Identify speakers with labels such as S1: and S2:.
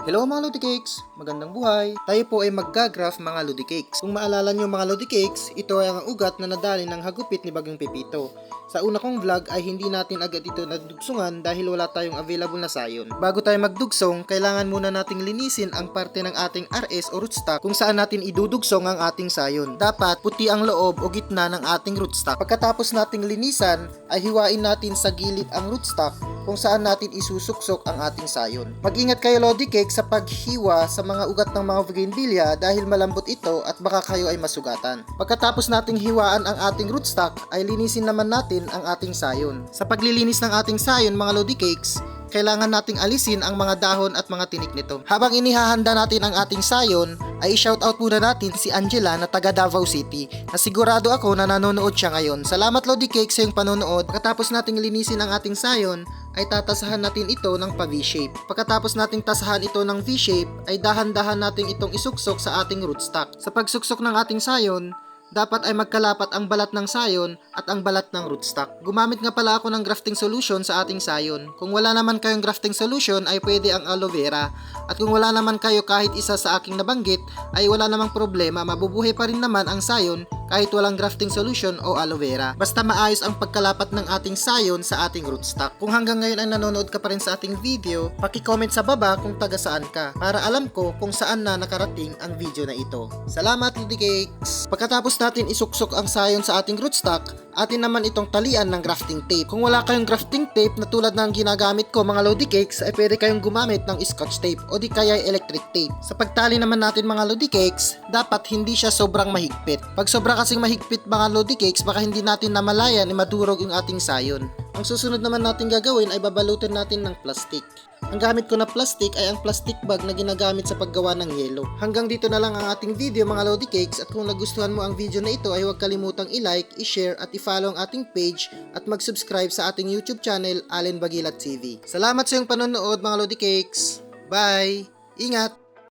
S1: Hello mga Lodi Cakes! Magandang buhay! Tayo po ay magga-graph mga Lodi Cakes. Kung maalala nyo mga Lodi Cakes, ito ay ang ugat na nadali ng hagupit ni Bagong Pepito. Sa una kong vlog ay hindi natin agad ito nadugsungan dahil wala tayong available na sayon. Bago tayo magdugsong, kailangan muna nating linisin ang parte ng ating RS o rootstock kung saan natin idudugsong ang ating sayon. Dapat puti ang loob o gitna ng ating rootstock. Pagkatapos nating linisan, ay hiwain natin sa gilid ang rootstock kung saan natin isusuksok ang ating sayon. Mag-ingat kayo Lodi Cake sa paghiwa sa mga ugat ng mga bougainvillea dahil malambot ito at baka kayo ay masugatan. Pagkatapos nating hiwaan ang ating rootstock ay linisin naman natin ang ating sayon. Sa paglilinis ng ating sayon mga Lodi Cakes, kailangan nating alisin ang mga dahon at mga tinik nito. Habang inihahanda natin ang ating sayon, ay shoutout muna natin si Angela na taga Davao City na sigurado ako na nanonood siya ngayon. Salamat Lodi Cake sa iyong panonood. Pagkatapos nating linisin ang ating sayon, ay tatasahan natin ito ng pa V-shape. Pagkatapos nating tasahan ito ng V-shape, ay dahan-dahan natin itong isuksok sa ating rootstock. Sa pagsuksok ng ating sayon, dapat ay magkalapat ang balat ng sayon at ang balat ng rootstock. Gumamit nga pala ako ng grafting solution sa ating sayon. Kung wala naman kayong grafting solution ay pwede ang aloe vera. At kung wala naman kayo kahit isa sa aking nabanggit ay wala namang problema, mabubuhay pa rin naman ang sayon kahit walang grafting solution o aloe vera. Basta maayos ang pagkalapat ng ating sayon sa ating rootstock. Kung hanggang ngayon ay nanonood ka pa rin sa ating video, paki-comment sa baba kung taga saan ka para alam ko kung saan na nakarating ang video na ito. Salamat Lodi Cakes! Pagkatapos natin isuksok ang sayon sa ating rootstock, atin naman itong talian ng grafting tape. Kung wala kayong grafting tape na tulad ng ginagamit ko mga Lodi Cakes, ay pwede kayong gumamit ng scotch tape o di kaya electric tape. Sa pagtali naman natin mga Lodi Cakes, dapat hindi siya sobrang mahigpit. Pag sobra kasing mahigpit mga Lodi Cakes, baka hindi natin namalayan na madurog yung ating sayon. Ang susunod naman natin gagawin ay babalutin natin ng plastic. Ang gamit ko na plastic ay ang plastic bag na ginagamit sa paggawa ng yelo. Hanggang dito na lang ang ating video mga Lodi Cakes, at kung nagustuhan mo ang video na ito ay huwag kalimutang i-like, i-share at i-follow ang ating page at mag-subscribe sa ating YouTube channel Allen Bagilat TV. Salamat sa iyong panonood mga Lodi Cakes. Bye! Ingat!